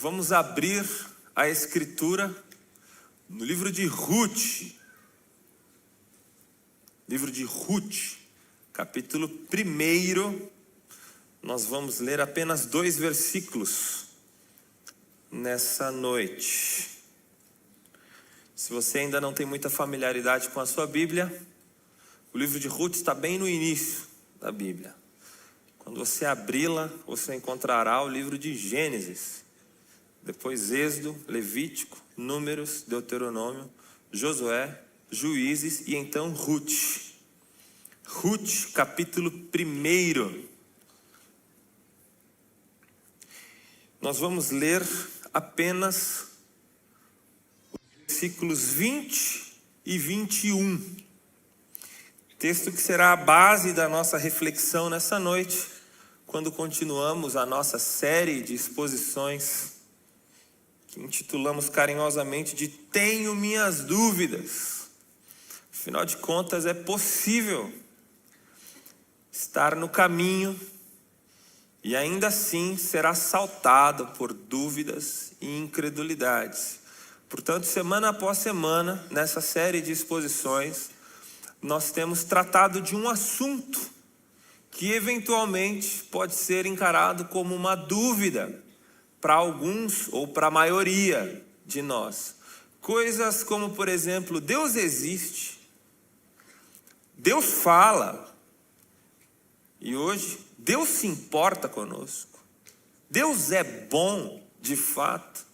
Vamos abrir a Escritura no livro de Ruth. Livro de Ruth, capítulo 1. Nós vamos ler apenas 2 versículos nessa noite. Se você ainda não tem muita familiaridade com a sua Bíblia, o livro de Ruth está bem no início da Bíblia. Quando você abri-la, você encontrará o livro de Gênesis, depois Êxodo, Levítico, Números, Deuteronômio, Josué, Juízes e então Ruth. Ruth, capítulo 1. Nós vamos ler apenas os versículos 20 e 21. Texto que será a base da nossa reflexão nessa noite, quando continuamos a nossa série de exposições, que intitulamos carinhosamente de Tenho Minhas Dúvidas. Afinal de contas, é possível estar no caminho e ainda assim ser assaltado por dúvidas e incredulidades. Portanto, semana após semana, nessa série de exposições, nós temos tratado de um assunto que eventualmente pode ser encarado como uma dúvida para alguns ou para a maioria de nós. Coisas como, por exemplo, Deus existe, Deus fala, e hoje Deus se importa conosco, Deus é bom de fato.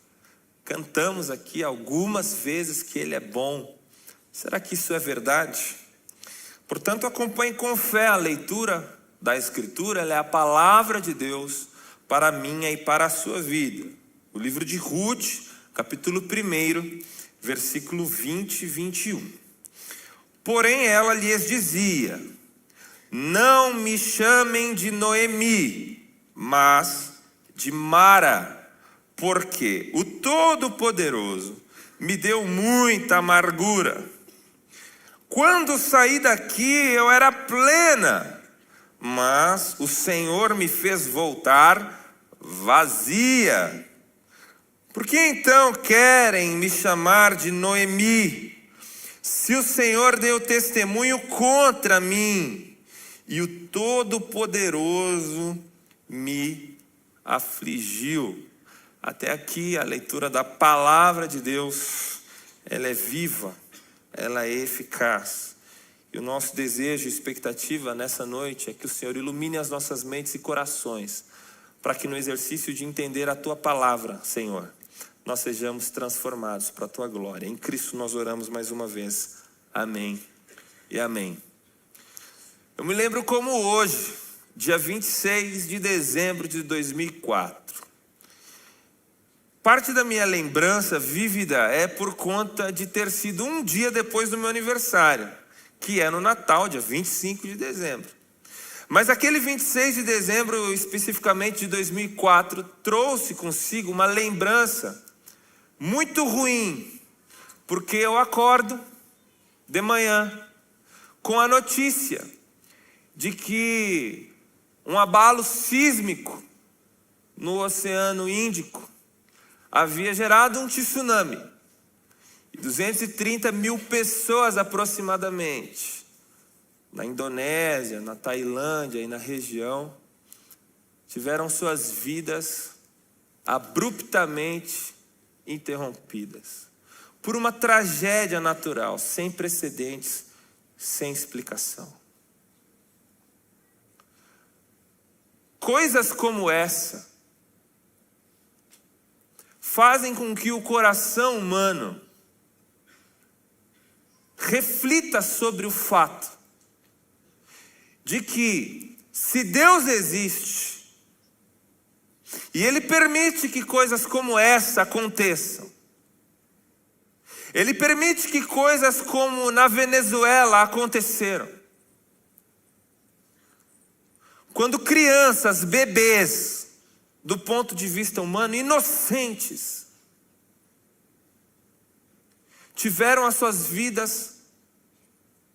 Cantamos aqui algumas vezes que Ele é bom. Será que isso é verdade? Portanto, acompanhe com fé a leitura da Escritura. Ela é a palavra de Deus para a minha e para a sua vida. O livro de Ruth, capítulo 1, versículo 20 e 21. Porém ela lhes dizia: não me chamem de Noemi, mas de Mara, porque o Todo-Poderoso me deu muita amargura. Quando saí daqui eu era plena, mas o Senhor me fez voltar vazia. Por que então querem me chamar de Noemi, se o Senhor deu testemunho contra mim e o Todo-Poderoso me afligiu? Até aqui a leitura da palavra de Deus, ela é viva, ela é eficaz. E o nosso desejo e expectativa nessa noite é que o Senhor ilumine as nossas mentes e corações, para que no exercício de entender a Tua palavra, Senhor, nós sejamos transformados para a Tua glória. Em Cristo nós oramos mais uma vez. Amém e amém. Eu me lembro como hoje, dia 26 de dezembro de 2004. Parte da minha lembrança vívida é por conta de ter sido um dia depois do meu aniversário, que é no Natal, dia 25 de dezembro. Mas aquele 26 de dezembro, especificamente de 2004, trouxe consigo uma lembrança muito ruim, porque eu acordo de manhã com a notícia de que um abalo sísmico no Oceano Índico havia gerado um tsunami. 230 mil pessoas aproximadamente, na Indonésia, na Tailândia e na região, tiveram suas vidas abruptamente interrompidas por uma tragédia natural, sem precedentes, sem explicação. Coisas como essa fazem com que o coração humano reflita sobre o fato de que, se Deus existe e Ele permite que coisas como essa aconteçam, Ele permite que coisas como na Venezuela aconteceram, quando crianças, bebês, do ponto de vista humano, inocentes, tiveram as suas vidas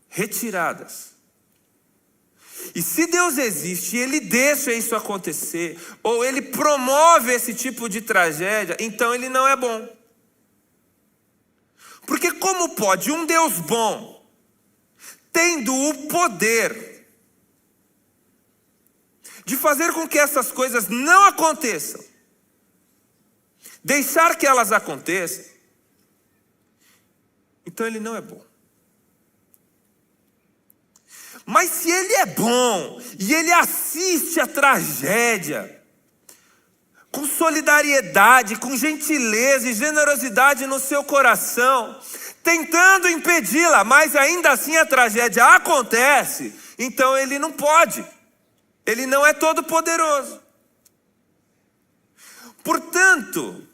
retiradas. E se Deus existe e Ele deixa isso acontecer, ou Ele promove esse tipo de tragédia, então Ele não é bom. Porque como pode um Deus bom, tendo o poder de fazer com que essas coisas não aconteçam, deixar que elas aconteçam, então Ele não é bom. Mas se Ele é bom e Ele assiste a tragédia com solidariedade, com gentileza e generosidade no seu coração, tentando impedi-la, mas ainda assim a tragédia acontece, então Ele não pode. Ele não é todo poderoso. Portanto,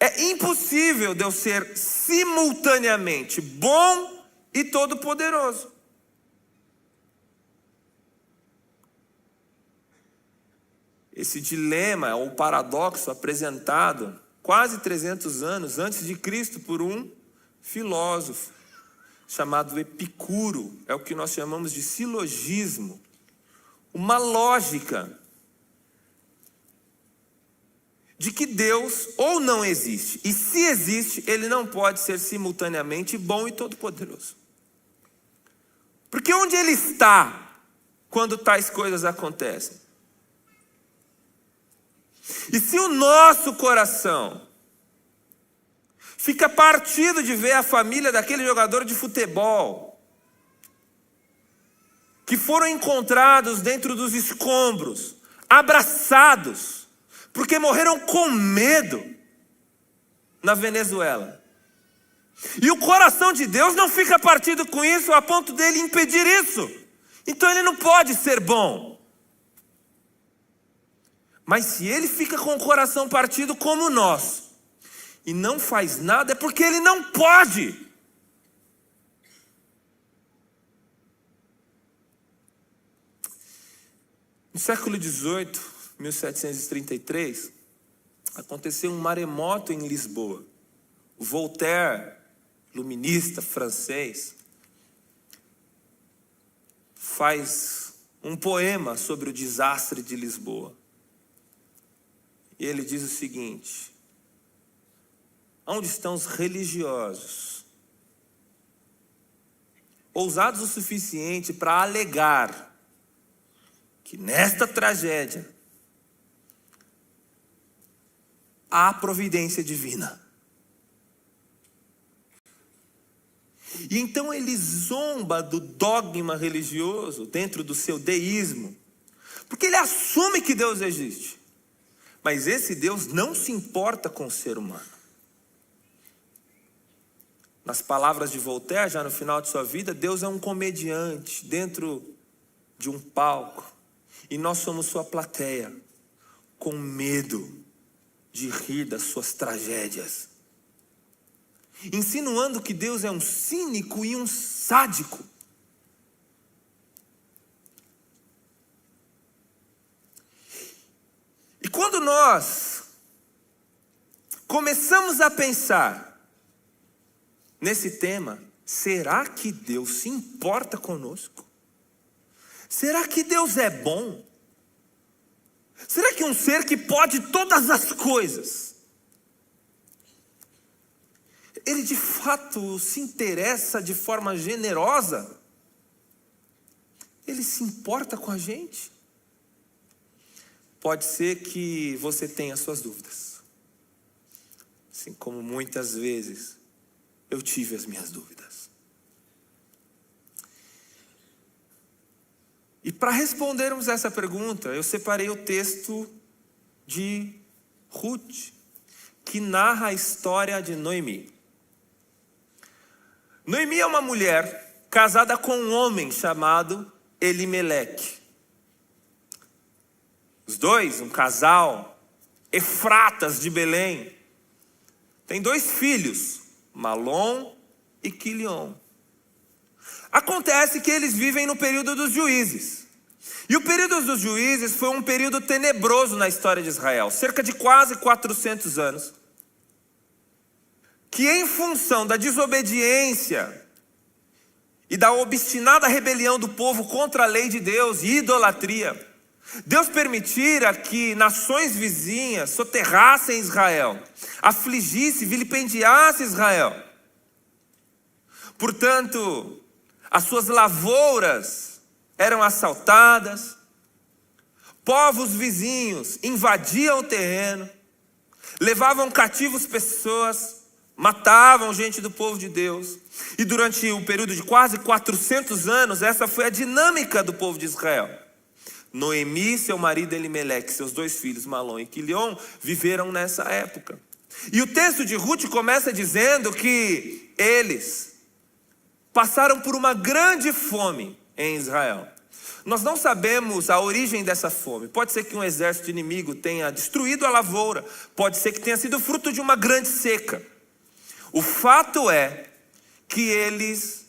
é impossível Deus ser simultaneamente bom e todo-poderoso. Esse dilema ou paradoxo apresentado quase 300 anos antes de Cristo por um filósofo chamado Epicuro, é o que nós chamamos de silogismo, uma lógica de que Deus ou não existe, e se existe, Ele não pode ser simultaneamente bom e todo-poderoso. Porque onde Ele está quando tais coisas acontecem? E se o nosso coração fica partido de ver a família daquele jogador de futebol que foram encontrados dentro dos escombros, abraçados, porque morreram com medo na Venezuela. E o coração de Deus não fica partido com isso a ponto dele impedir isso. Então Ele não pode ser bom. Mas se Ele fica com o coração partido como o nosso e não faz nada, é porque Ele não pode. No século XVIII, 1733, aconteceu um maremoto em Lisboa. O Voltaire, iluminista francês, faz um poema sobre o desastre de Lisboa. E ele diz o seguinte: onde estão os religiosos, ousados o suficiente para alegar que nesta tragédia há providência divina? E então ele zomba do dogma religioso dentro do seu deísmo, porque ele assume que Deus existe, mas esse Deus não se importa com o ser humano. Nas palavras de Voltaire, já no final de sua vida, Deus é um comediante dentro de um palco, e nós somos sua plateia, com medo de rir das suas tragédias, insinuando que Deus é um cínico e um sádico. E quando nós começamos a pensar nesse tema, será que Deus se importa conosco? Será que Deus é bom? Será que um ser que pode todas as coisas, Ele de fato se interessa de forma generosa? Ele se importa com a gente? Pode ser que você tenha suas dúvidas, assim como muitas vezes eu tive as minhas dúvidas. E para respondermos essa pergunta, eu separei o texto de Ruth, que narra a história de Noemi. Noemi é uma mulher casada com um homem chamado Elimeleque. Os dois, um casal, Efratas de Belém, tem 2 filhos, Malom e Quilion. Acontece que eles vivem no período dos juízes. E o período dos juízes foi um período tenebroso na história de Israel, cerca de quase 400 anos, que em função da desobediência e da obstinada rebelião do povo contra a lei de Deus e idolatria, Deus permitira que nações vizinhas soterrassem Israel, afligisse, vilipendiasse Israel. Portanto, as suas lavouras eram assaltadas, povos vizinhos invadiam o terreno, levavam cativos pessoas, matavam gente do povo de Deus. E durante um período de quase 400 anos, essa foi a dinâmica do povo de Israel. Noemi, seu marido Elimeleque, seus 2 filhos, Malom e Quilion, viveram nessa época. E o texto de Ruth começa dizendo que eles passaram por uma grande fome em Israel. Nós não sabemos a origem dessa fome. Pode ser que um exército inimigo tenha destruído a lavoura. Pode ser que tenha sido fruto de uma grande seca. O fato é que eles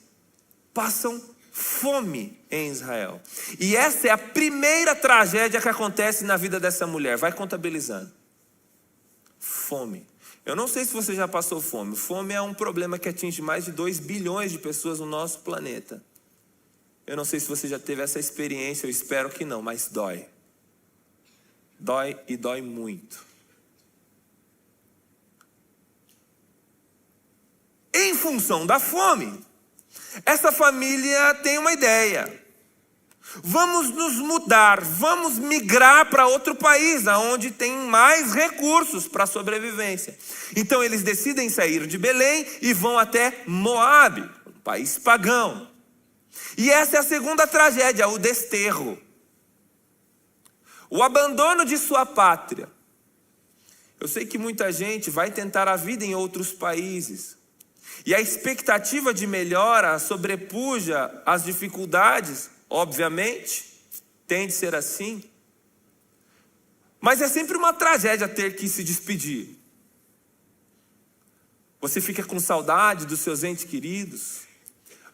passam fome em Israel. E essa é a primeira tragédia que acontece na vida dessa mulher. Vai contabilizando. Fome. Eu não sei se você já passou fome. Fome é um problema que atinge mais de 2 bilhões de pessoas no nosso planeta. Eu não sei se você já teve essa experiência, eu espero que não, mas dói. Dói e dói muito. Em função da fome, essa família tem uma ideia. Vamos nos mudar, vamos migrar para outro país, onde tem mais recursos para a sobrevivência. Então eles decidem sair de Belém e vão até Moabe, um país pagão. E essa é a segunda tragédia, o desterro. O abandono de sua pátria. Eu sei que muita gente vai tentar a vida em outros países. E a expectativa de melhora sobrepuja as dificuldades, obviamente, tem de ser assim. Mas é sempre uma tragédia ter que se despedir. Você fica com saudade dos seus entes queridos.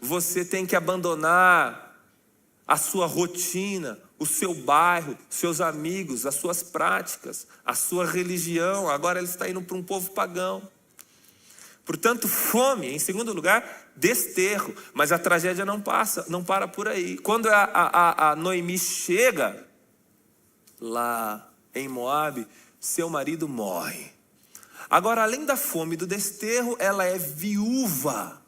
Você tem que abandonar a sua rotina, o seu bairro, seus amigos, as suas práticas, a sua religião. Agora ele está indo para um povo pagão. Portanto, fome. Em segundo lugar, desterro. Mas a tragédia não para por aí. Quando a Noemi chega lá em Moabe, seu marido morre. Agora, além da fome e do desterro, ela é viúva.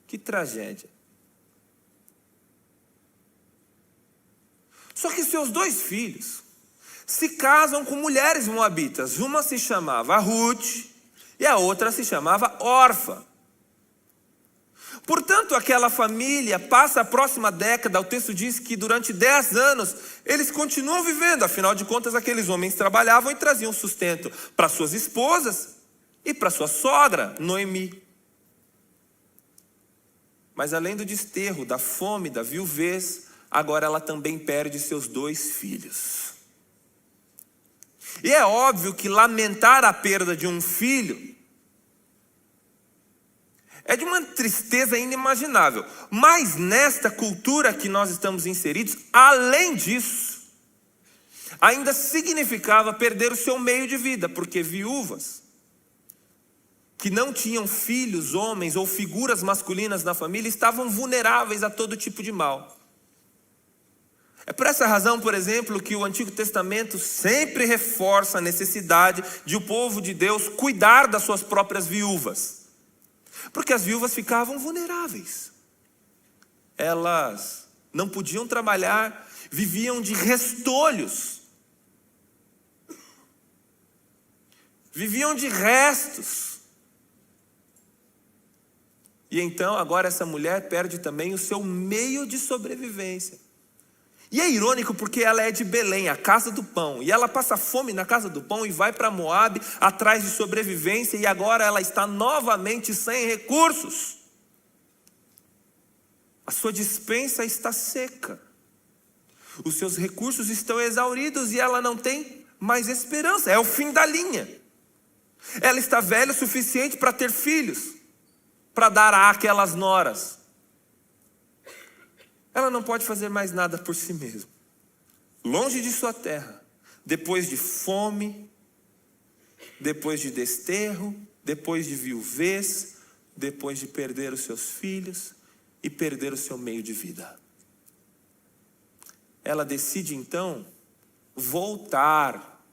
Que tragédia. Só que seus 2 filhos se casam com mulheres moabitas. Uma se chamava Ruth e a outra se chamava Orfa. Portanto, aquela família passa a próxima década, o texto diz que durante 10 anos eles continuam vivendo. Afinal de contas, aqueles homens trabalhavam e traziam sustento para suas esposas e para sua sogra, Noemi. Mas além do desterro, da fome, da viuvez, agora ela também perde seus 2 filhos. E é óbvio que lamentar a perda de um filho é de uma tristeza inimaginável. Mas nesta cultura que nós estamos inseridos, além disso, ainda significava perder o seu meio de vida, porque viúvas que não tinham filhos, homens ou figuras masculinas na família, estavam vulneráveis a todo tipo de mal. É por essa razão, por exemplo, que o Antigo Testamento sempre reforça a necessidade de o povo de Deus cuidar das suas próprias viúvas. Porque as viúvas ficavam vulneráveis. Elas não podiam trabalhar, viviam de restolhos. Viviam de restos. E então agora essa mulher perde também o seu meio de sobrevivência. E é irônico porque ela é de Belém, a casa do pão. E ela passa fome na casa do pão e vai para Moabe atrás de sobrevivência. E agora ela está novamente sem recursos. A sua despensa está seca. Os seus recursos estão exauridos e ela não tem mais esperança. É o fim da linha. Ela está velha o suficiente para ter filhos, para dar àquelas noras. Ela não pode fazer mais nada por si mesma. Longe de sua terra, depois de fome, depois de desterro, depois de viuvez, depois de perder os seus filhos, e perder o seu meio de vida. Ela decide então voltar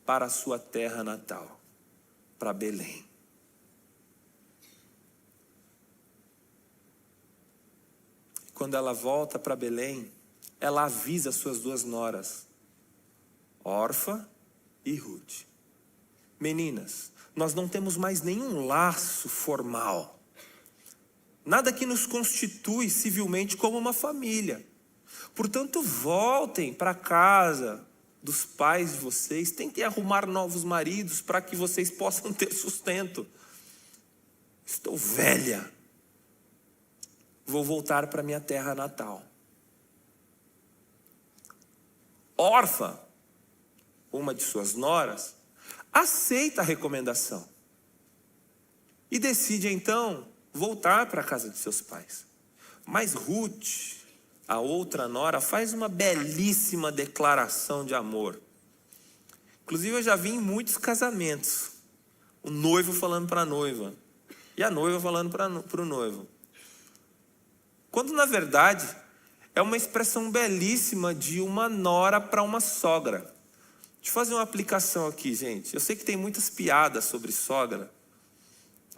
para a sua terra natal, para Belém. Quando ela volta para Belém, ela avisa suas duas noras, Orfa e Ruth. Meninas, nós não temos mais nenhum laço formal. Nada que nos constitui civilmente como uma família. Portanto, voltem para casa dos pais de vocês. Tentem arrumar novos maridos para que vocês possam ter sustento. Estou velha. Vou voltar para minha terra natal. Orfa, uma de suas noras, aceita a recomendação e decide então voltar para a casa de seus pais. Mas Ruth, a outra nora, faz uma belíssima declaração de amor. Inclusive eu já vi em muitos casamentos, o noivo falando para a noiva e a noiva falando para o noivo. Quando na verdade é uma expressão belíssima de uma nora para uma sogra. Deixa eu fazer uma aplicação aqui, gente. Eu sei que tem muitas piadas sobre sogra,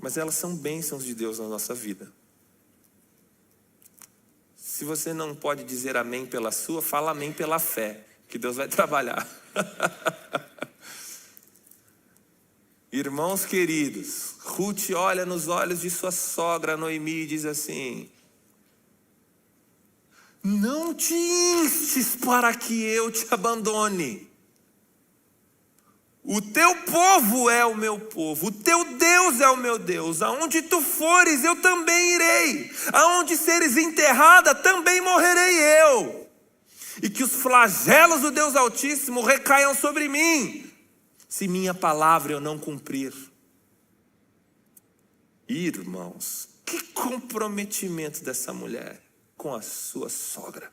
mas elas são bênçãos de Deus na nossa vida. Se você não pode dizer amém pela sua, fala amém pela fé, que Deus vai trabalhar. Irmãos queridos, Ruth olha nos olhos de sua sogra Noemi e diz assim: não te instes para que eu te abandone. O teu povo é o meu povo, o teu Deus é o meu Deus. Aonde tu fores, eu também irei. Aonde seres enterrada, também morrerei eu. E que os flagelos do Deus Altíssimo recaiam sobre mim, se minha palavra eu não cumprir. Irmãos, que comprometimento dessa mulher com a sua sogra.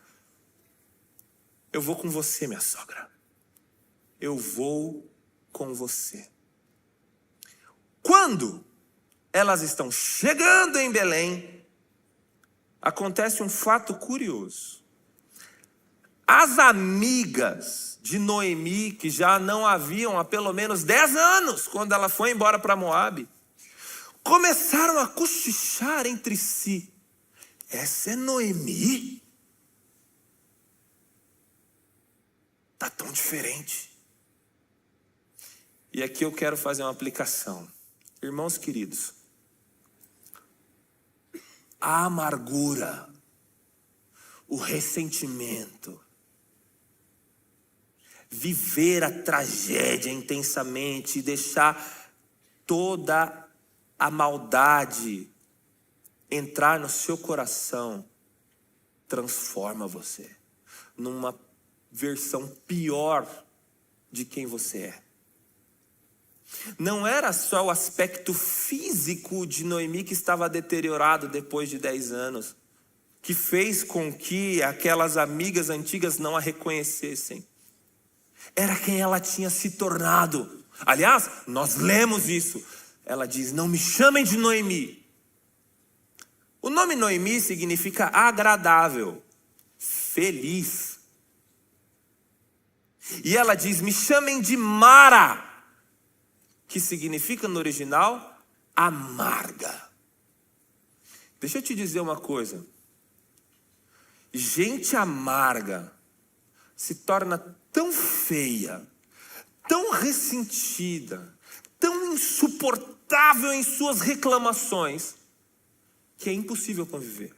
Eu vou com você, minha sogra. Eu vou com você. Quando elas estão chegando em Belém, acontece um fato curioso. As amigas de Noemi, que já não haviam há pelo menos 10 anos, quando ela foi embora para Moabe, começaram a cochichar entre si: essa é Noemi? Tá tão diferente. E aqui eu quero fazer uma aplicação. Irmãos queridos, a amargura, o ressentimento, viver a tragédia intensamente e deixar toda a maldade entrar no seu coração, transforma você numa versão pior de quem você é. Não era só o aspecto físico de Noemi que estava deteriorado depois de 10 anos, que fez com que aquelas amigas antigas não a reconhecessem. Era quem ela tinha se tornado. Aliás, nós lemos isso. Ela diz: não me chamem de Noemi. O nome Noemi significa agradável, feliz. E ela diz: me chamem de Mara, que significa no original amarga. Deixa eu te dizer uma coisa. Gente amarga se torna tão feia, tão ressentida, tão insuportável em suas reclamações, que é impossível conviver.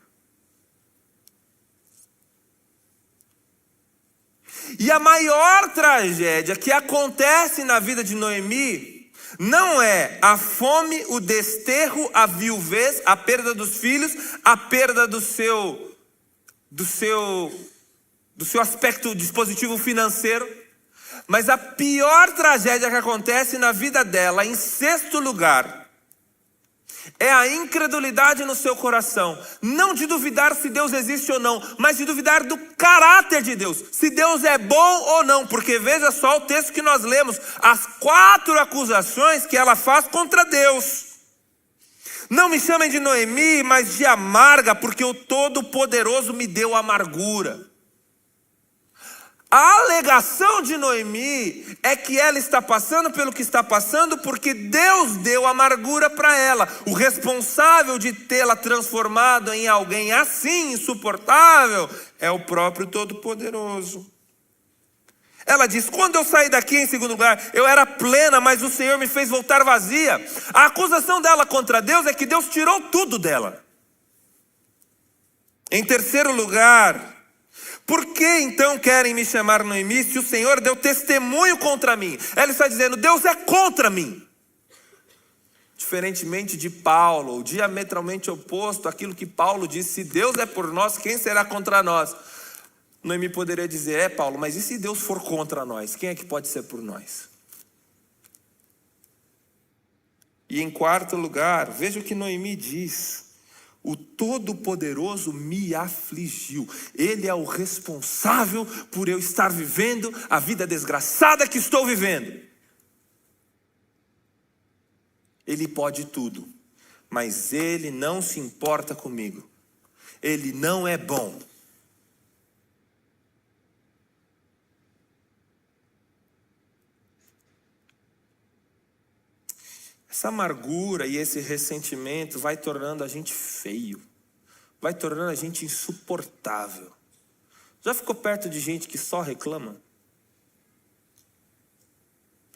E a maior tragédia que acontece na vida de Noemi não é a fome, o desterro, a viuvez, a perda dos filhos, a perda do seu aspecto dispositivo financeiro, mas a pior tragédia que acontece na vida dela, em sexto lugar, é a incredulidade no seu coração. Não de duvidar se Deus existe ou não, mas de duvidar do caráter de Deus, se Deus é bom ou não. Porque veja só o texto que nós lemos, as 4 acusações que ela faz contra Deus. Não me chamem de Noemi, mas de amarga, porque o Todo-Poderoso me deu amargura. A alegação de Noemi é que ela está passando pelo que está passando porque Deus deu amargura para ela. O responsável de tê-la transformado em alguém assim insuportável é o próprio Todo-Poderoso. Ela diz: quando eu saí daqui, em segundo lugar, eu era plena, mas o Senhor me fez voltar vazia. A acusação dela contra Deus é que Deus tirou tudo dela. Em terceiro lugar, por que então querem me chamar Noemi se o Senhor deu testemunho contra mim? Ela está dizendo: Deus é contra mim. Diferentemente de Paulo, diametralmente oposto àquilo que Paulo disse: se Deus é por nós, quem será contra nós? Noemi poderia dizer: Paulo, mas e se Deus for contra nós? Quem é que pode ser por nós? E em quarto lugar, veja o que Noemi diz: o Todo-Poderoso me afligiu. Ele é o responsável por eu estar vivendo a vida desgraçada que estou vivendo. Ele pode tudo, mas Ele não se importa comigo. Ele não é bom. Essa amargura e esse ressentimento vai tornando a gente feio, vai tornando a gente insuportável. Já ficou perto de gente que só reclama?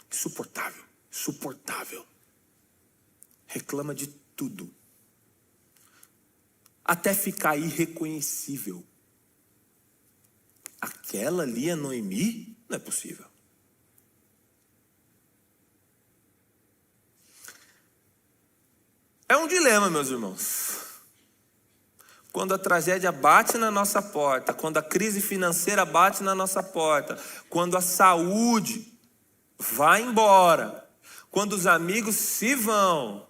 Insuportável, insuportável. Reclama de tudo, até ficar irreconhecível. Aquela ali é Noemi? Não é possível. É um dilema, meus irmãos. Quando a tragédia bate na nossa porta, quando a crise financeira bate na nossa porta, quando a saúde vai embora, quando os amigos se vão,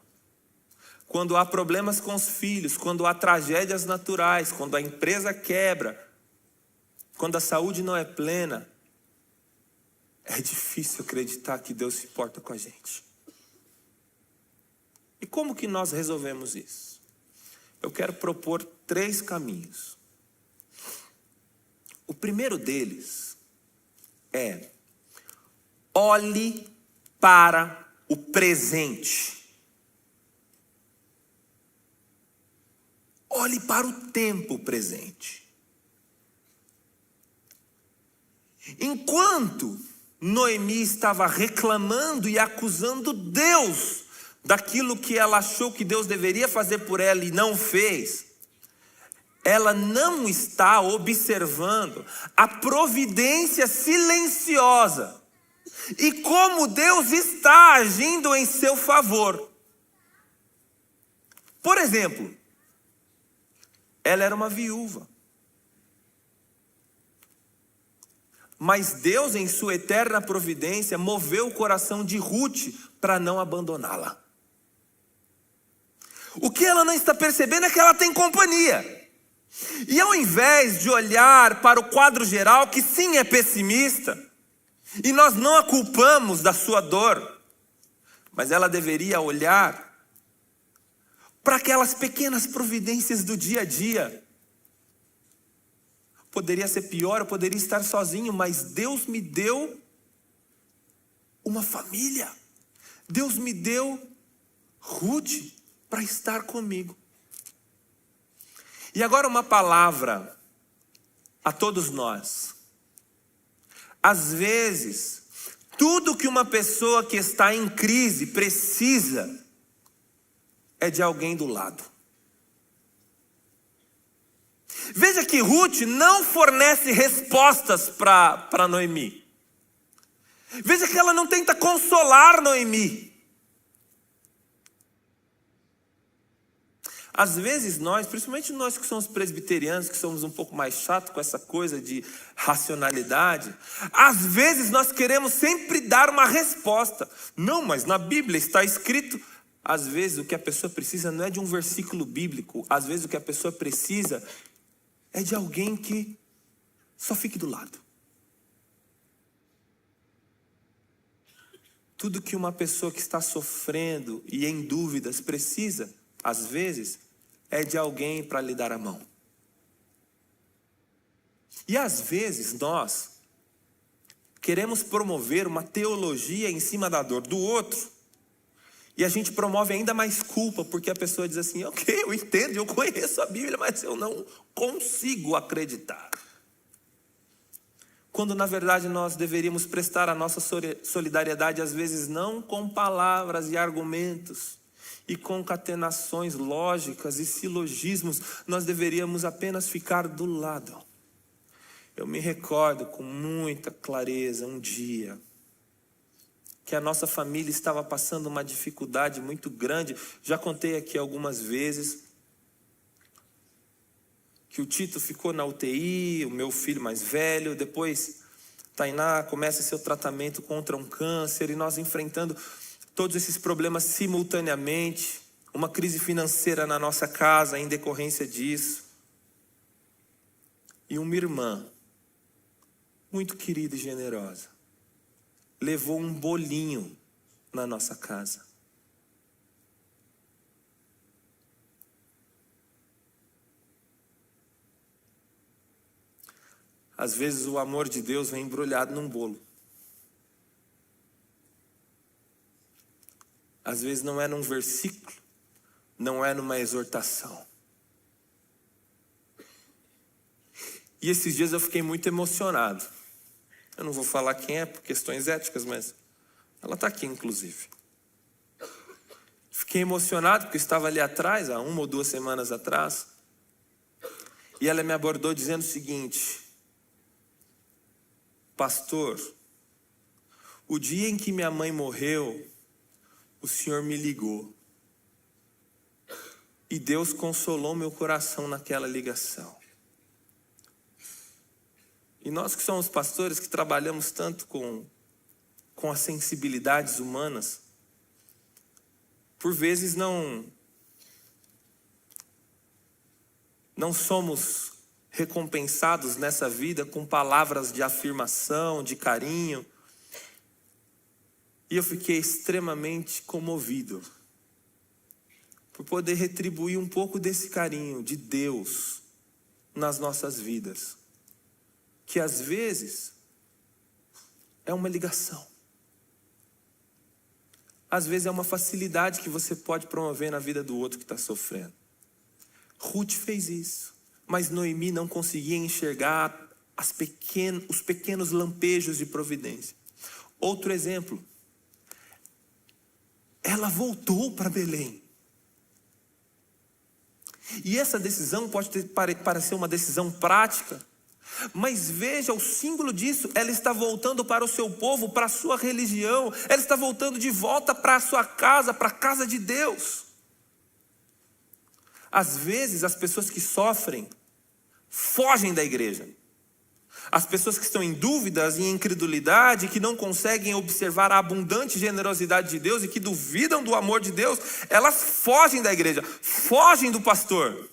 quando há problemas com os filhos, quando há tragédias naturais, quando a empresa quebra, quando a saúde não é plena, é difícil acreditar que Deus se importa com a gente. E como que nós resolvemos isso? Eu quero propor 3 caminhos. O primeiro deles é: olhe para o presente. Olhe para o tempo presente. Enquanto Noemi estava reclamando e acusando Deus daquilo que ela achou que Deus deveria fazer por ela e não fez, ela não está observando a providência silenciosa e como Deus está agindo em seu favor. Por exemplo, ela era uma viúva, mas Deus, em sua eterna providência, moveu o coração de Ruth para não abandoná-la. O que ela não está percebendo é que ela tem companhia. E ao invés de olhar para o quadro geral, que sim é pessimista, e nós não a culpamos da sua dor, mas ela deveria olhar para aquelas pequenas providências do dia a dia. Poderia ser pior, eu poderia estar sozinho, mas Deus me deu uma família. Deus me deu Ruth para estar comigo. E agora uma palavra a todos nós. Às vezes, tudo que uma pessoa que está em crise precisa é de alguém do lado. Veja que Ruth não fornece respostas para Noemi. Veja que ela não tenta consolar Noemi. Às vezes nós, principalmente nós que somos presbiterianos, que somos um pouco mais chatos com essa coisa de racionalidade, às vezes nós queremos sempre dar uma resposta. Não, mas na Bíblia está escrito. Às vezes o que a pessoa precisa não é de um versículo bíblico. Às vezes o que a pessoa precisa é de alguém que só fique do lado. Tudo que uma pessoa que está sofrendo e em dúvidas precisa às vezes, é de alguém para lhe dar a mão. E às vezes nós queremos promover uma teologia em cima da dor do outro, e a gente promove ainda mais culpa, porque a pessoa diz assim: ok, eu entendo, eu conheço a Bíblia, mas eu não consigo acreditar. Quando na verdade nós deveríamos prestar a nossa solidariedade, às vezes não com palavras e argumentos, e concatenações lógicas e silogismos, nós deveríamos apenas ficar do lado. Eu me recordo com muita clareza um dia que a nossa família estava passando uma dificuldade muito grande. Já contei aqui algumas vezes que o Tito ficou na UTI, o meu filho mais velho, depois Tainá começa seu tratamento contra um câncer, e nós enfrentando todos esses problemas simultaneamente, uma crise financeira na nossa casa em decorrência disso. E uma irmã, muito querida e generosa, levou um bolinho na nossa casa. Às vezes o amor de Deus vem embrulhado num bolo. Às vezes não é num versículo, não é numa exortação. E esses dias eu fiquei muito emocionado. Eu não vou falar quem é por questões éticas, mas ela está aqui inclusive. Fiquei emocionado porque eu estava ali atrás, há 1 ou 2 semanas atrás, e ela me abordou dizendo o seguinte: pastor, o dia em que minha mãe morreu, o Senhor me ligou. E Deus consolou meu coração naquela ligação. E nós que somos pastores, que trabalhamos tanto com as sensibilidades humanas, por vezes não somos recompensados nessa vida com palavras de afirmação, de carinho. E eu fiquei extremamente comovido por poder retribuir um pouco desse carinho de Deus nas nossas vidas, que às vezes é uma ligação, às vezes é uma facilidade que você pode promover na vida do outro que está sofrendo. Ruth fez isso, mas Noemi não conseguia enxergar os pequenos lampejos de providência. Outro exemplo, ela voltou para Belém. E essa decisão pode parecer uma decisão prática, mas veja o símbolo disso: ela está voltando para o seu povo, para a sua religião, ela está voltando de volta para a sua casa, para a casa de Deus. Às vezes as pessoas que sofrem fogem da igreja. As pessoas que estão em dúvidas e em incredulidade, que não conseguem observar a abundante generosidade de Deus e que duvidam do amor de Deus, elas fogem da igreja, fogem do pastor.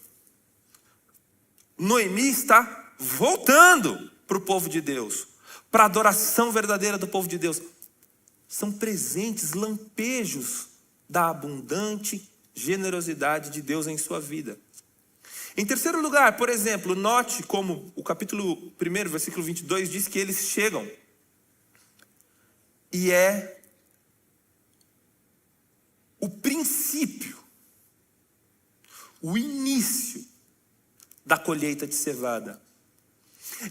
Noemi está voltando para o povo de Deus, para a adoração verdadeira do povo de Deus. São presentes, lampejos da abundante generosidade de Deus em sua vida. Em terceiro lugar, por exemplo, note como o capítulo 1, versículo 22 diz que eles chegam. E é o princípio, o início da colheita de cevada.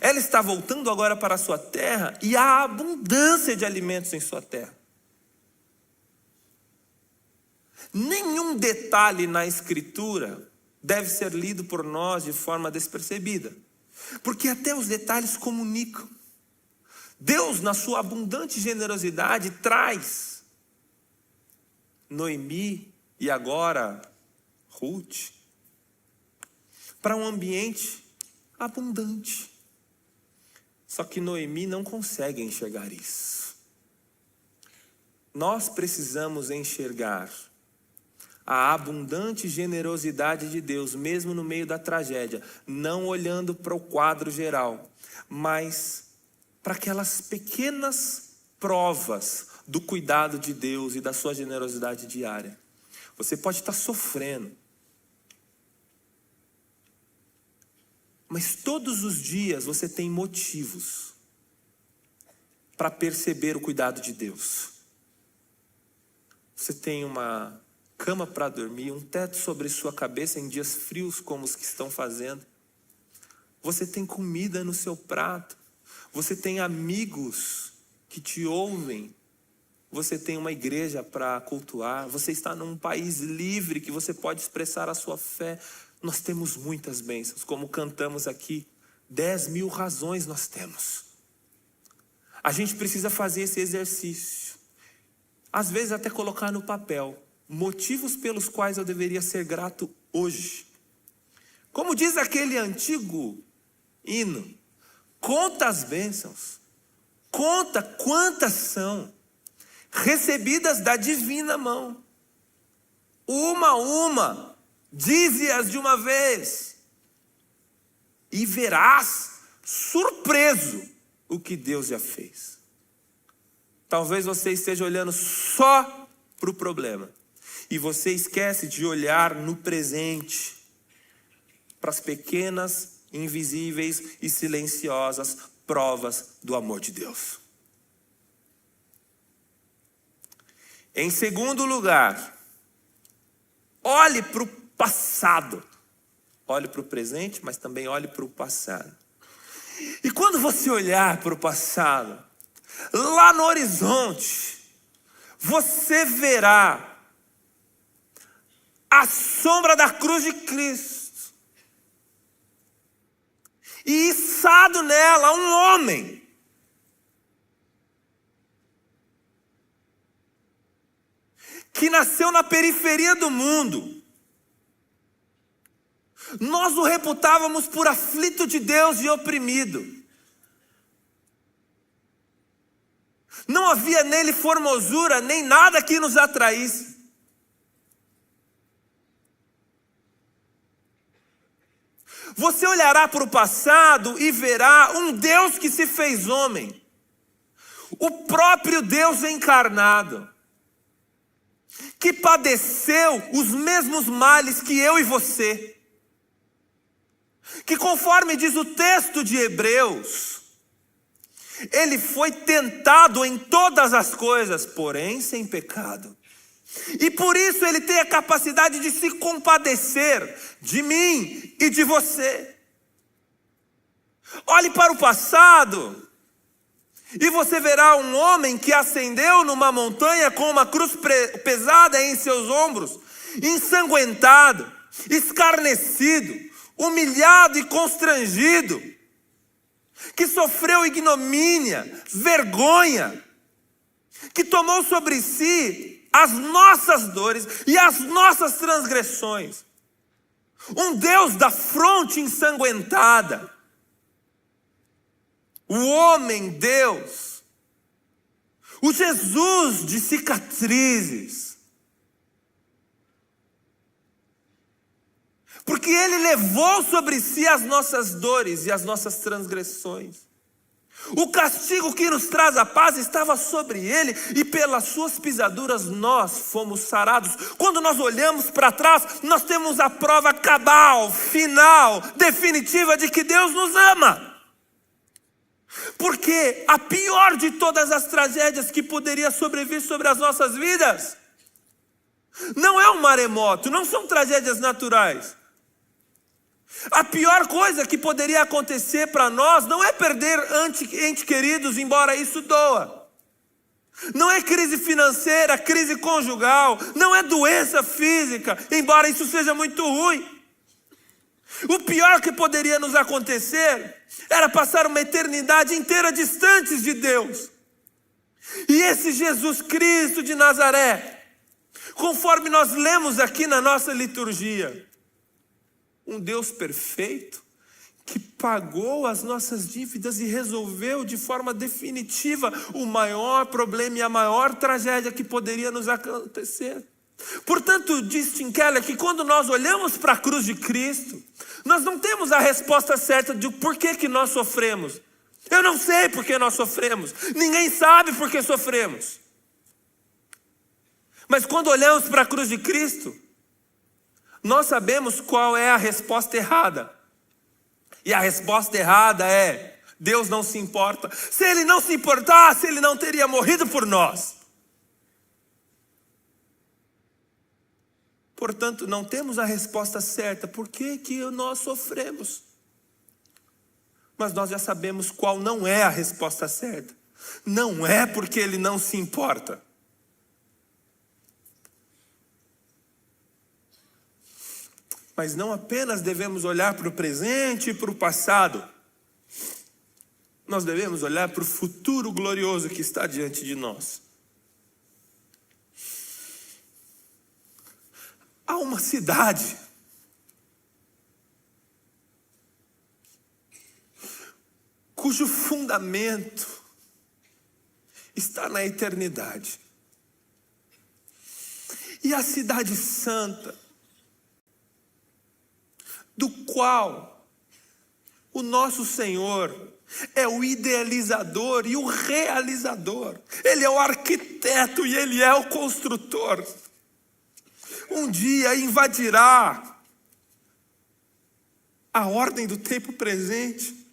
Ela está voltando agora para a sua terra e há abundância de alimentos em sua terra. Nenhum detalhe na Escritura deve ser lido por nós de forma despercebida, porque até os detalhes comunicam. Deus, na sua abundante generosidade, traz Noemi e agora Ruth para um ambiente abundante. Só que Noemi não consegue enxergar isso. Nós precisamos enxergar a abundante generosidade de Deus, mesmo no meio da tragédia, não olhando para o quadro geral, mas para aquelas pequenas provas do cuidado de Deus e da sua generosidade diária. Você pode estar sofrendo, Mas todos os dias você tem motivos para perceber o cuidado de Deus. Você tem uma cama para dormir, um teto sobre sua cabeça em dias frios como os que estão fazendo. Você tem comida no seu prato. Você tem amigos que te ouvem. Você tem uma igreja para cultuar. Você está num país livre que você pode expressar a sua fé. Nós temos muitas bênçãos, como cantamos aqui. 10.000 razões nós temos. A gente precisa fazer esse exercício. Às vezes até colocar no papel motivos pelos quais eu deveria ser grato hoje. Como diz aquele antigo hino, conta as bênçãos, conta quantas são, recebidas da divina mão. Uma a uma, dize-as de uma vez, e verás, surpreso, o que Deus já fez. Talvez você esteja olhando só para o problema, e você esquece de olhar no presente, para as pequenas, invisíveis e silenciosas provas do amor de Deus. Em segundo lugar, olhe para o passado. Olhe para o presente, mas também olhe para o passado. E quando você olhar para o passado, lá no horizonte, você verá a sombra da cruz de Cristo. E içado nela um homem. Que nasceu na periferia do mundo. Nós o reputávamos por aflito de Deus e oprimido. Não havia nele formosura, nem nada que nos atraísse. Você olhará para o passado e verá um Deus que se fez homem. O próprio Deus encarnado. Que padeceu os mesmos males que eu e você. Que conforme diz o texto de Hebreus, ele foi tentado em todas as coisas, porém sem pecado. E por isso ele tem a capacidade de se compadecer de mim e de você. Olhe para o passado e você verá um homem que ascendeu numa montanha com uma cruz pesada em seus ombros, ensanguentado, escarnecido, humilhado e constrangido, que sofreu ignomínia, vergonha, que tomou sobre si as nossas dores e as nossas transgressões. Um Deus da fronte ensanguentada. O homem Deus. O Jesus de cicatrizes. Porque ele levou sobre si as nossas dores e as nossas transgressões. O castigo que nos traz a paz estava sobre ele, e pelas suas pisaduras nós fomos sarados. Quando nós olhamos para trás, nós temos a prova cabal, final, definitiva de que Deus nos ama. Porque a pior de todas as tragédias que poderia sobrevir sobre as nossas vidas não é um maremoto, não são tragédias naturais. A pior coisa que poderia acontecer para nós não é perder entes queridos, embora isso doa. Não é crise financeira, crise conjugal, não é doença física, embora isso seja muito ruim. O pior que poderia nos acontecer era passar uma eternidade inteira distantes de Deus. E esse Jesus Cristo de Nazaré, conforme nós lemos aqui na nossa liturgia, um Deus perfeito, que pagou as nossas dívidas e resolveu de forma definitiva o maior problema e a maior tragédia que poderia nos acontecer. Portanto, diz Tim Keller que quando nós olhamos para a cruz de Cristo, nós não temos a resposta certa de por que nós sofremos. Eu não sei por que nós sofremos. Ninguém sabe por que sofremos. Mas quando olhamos para a cruz de Cristo, nós sabemos qual é a resposta errada. E a resposta errada é: Deus não se importa. Se Ele não se importasse, Ele não teria morrido por nós. Portanto, não temos a resposta certa. Por que que nós sofremos? Mas nós já sabemos qual não é a resposta certa. Não é porque Ele não se importa. Mas não apenas devemos olhar para o presente e para o passado. Nós devemos olhar para o futuro glorioso que está diante de nós. Há uma cidade cujo fundamento está na eternidade. E a cidade santa, do qual o nosso Senhor é o idealizador e o realizador. Ele é o arquiteto e Ele é o construtor. Um dia invadirá a ordem do tempo presente.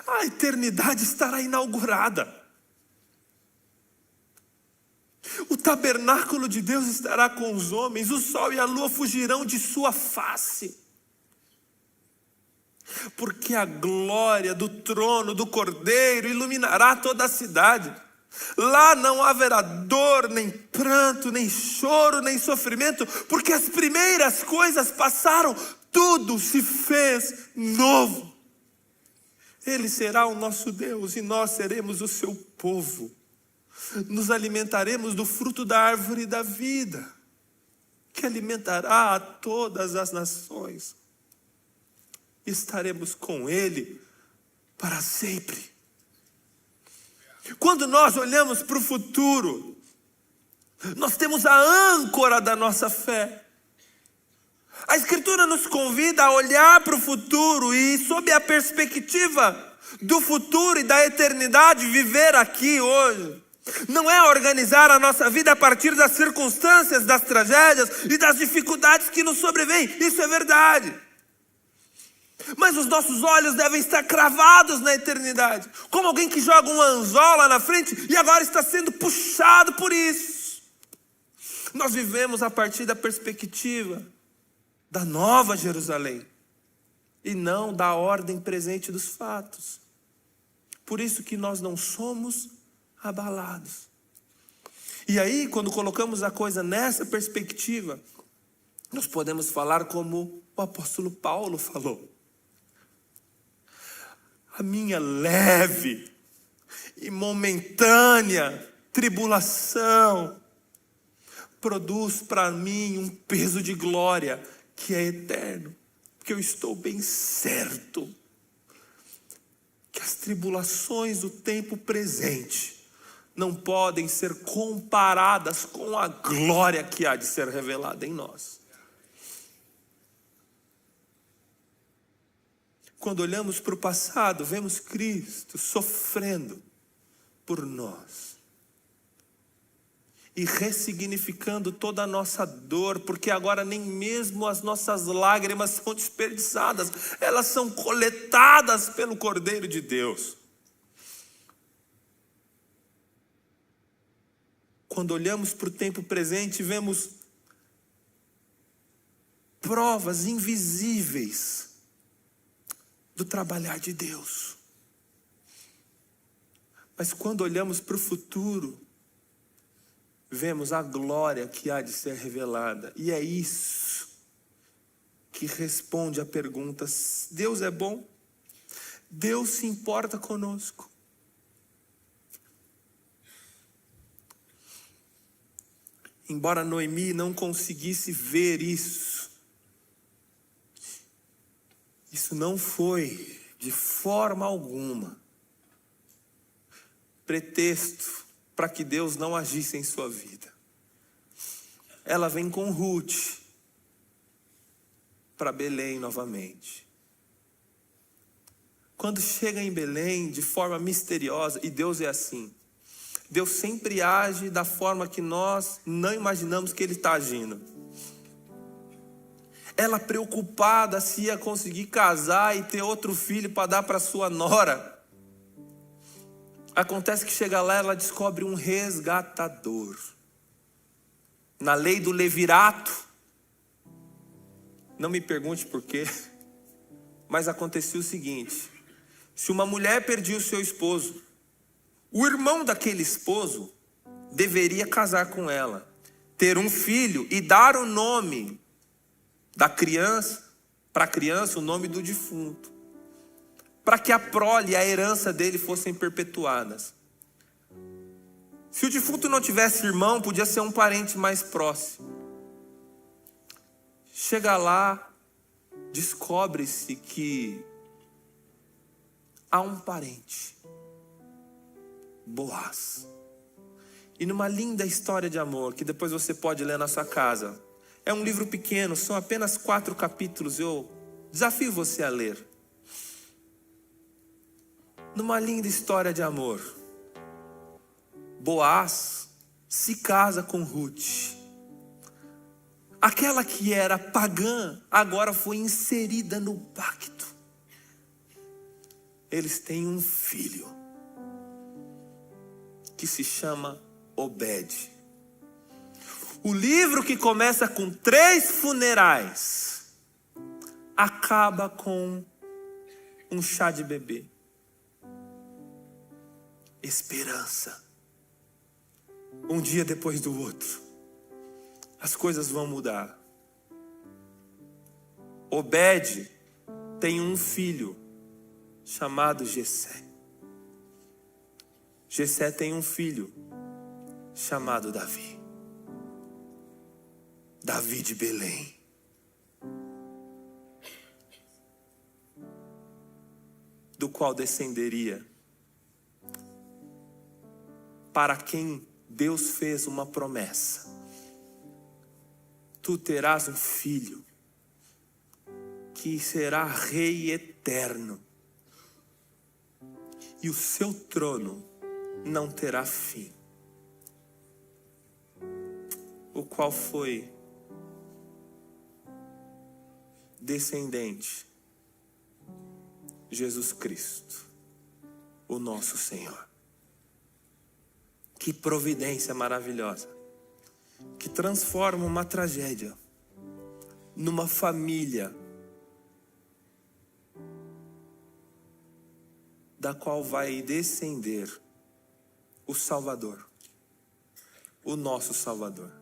A eternidade estará inaugurada. O tabernáculo de Deus estará com os homens. O sol e a lua fugirão de sua face. Porque a glória do trono do Cordeiro iluminará toda a cidade. Lá não haverá dor, nem pranto, nem choro, nem sofrimento, porque as primeiras coisas passaram, tudo se fez novo. Ele será o nosso Deus e nós seremos o seu povo. Nos alimentaremos do fruto da árvore da vida, que alimentará a todas as nações. Estaremos com Ele para sempre. Quando nós olhamos para o futuro, nós temos a âncora da nossa fé. A Escritura nos convida a olhar para o futuro e, sob a perspectiva do futuro e da eternidade, viver aqui hoje. Não é organizar a nossa vida a partir das circunstâncias, das tragédias e das dificuldades que nos sobrevêm. Isso é verdade. Mas os nossos olhos devem estar cravados na eternidade. Como alguém que joga um anzol lá na frente e agora está sendo puxado por isso. Nós vivemos a partir da perspectiva da nova Jerusalém e não da ordem presente dos fatos. Por isso que nós não somos abalados. E aí, quando colocamos a coisa nessa perspectiva, nós podemos falar como o apóstolo Paulo falou: a minha leve e momentânea tribulação produz para mim um peso de glória que é eterno, porque eu estou bem certo que as tribulações do tempo presente não podem ser comparadas com a glória que há de ser revelada em nós. Quando olhamos para o passado, vemos Cristo sofrendo por nós e ressignificando toda a nossa dor, porque agora nem mesmo as nossas lágrimas são desperdiçadas, elas são coletadas pelo Cordeiro de Deus. Quando olhamos para o tempo presente, vemos provas invisíveis do trabalhar de Deus. Mas quando olhamos para o futuro, vemos a glória que há de ser revelada. E é isso que responde à pergunta: Deus é bom? Deus se importa conosco? Embora Noemi não conseguisse ver isso não foi, de forma alguma, pretexto para que Deus não agisse em sua vida. Ela vem com Ruth para Belém novamente. Quando chega em Belém, de forma misteriosa, e Deus é assim, Deus sempre age da forma que nós não imaginamos que Ele está agindo. ela preocupada se ia conseguir casar e ter outro filho para dar para sua nora. Acontece que chega lá, ela descobre um resgatador. Na lei do levirato, não me pergunte por quê, mas acontecia o seguinte: se uma mulher perdia o seu esposo, o irmão daquele esposo deveria casar com ela, ter um filho e dar o nome da criança, para a criança o nome do defunto, para que a prole e a herança dele fossem perpetuadas. Se o defunto não tivesse irmão, podia ser um parente mais próximo. Chega lá, descobre-se que há um parente, Boaz. E numa linda história de amor, que depois você pode ler na sua casa. É um livro pequeno, são apenas 4 capítulos, eu desafio você a ler. Numa linda história de amor, Boaz se casa com Ruth. Aquela que era pagã, agora foi inserida no pacto. Eles têm um filho, que se chama Obed. O livro que começa com 3 funerais, acaba com um chá de bebê. Esperança. Um dia depois do outro, as coisas vão mudar. Obed tem um filho chamado Jessé. Jessé tem um filho chamado Davi. Davi de Belém. Do qual descenderia, para quem Deus fez uma promessa: tu terás um filho que será rei eterno, e o seu trono não terá fim. O qual foi descendente, Jesus Cristo, o nosso Senhor. Que providência maravilhosa, que transforma uma tragédia numa família da qual vai descender o Salvador, o nosso Salvador.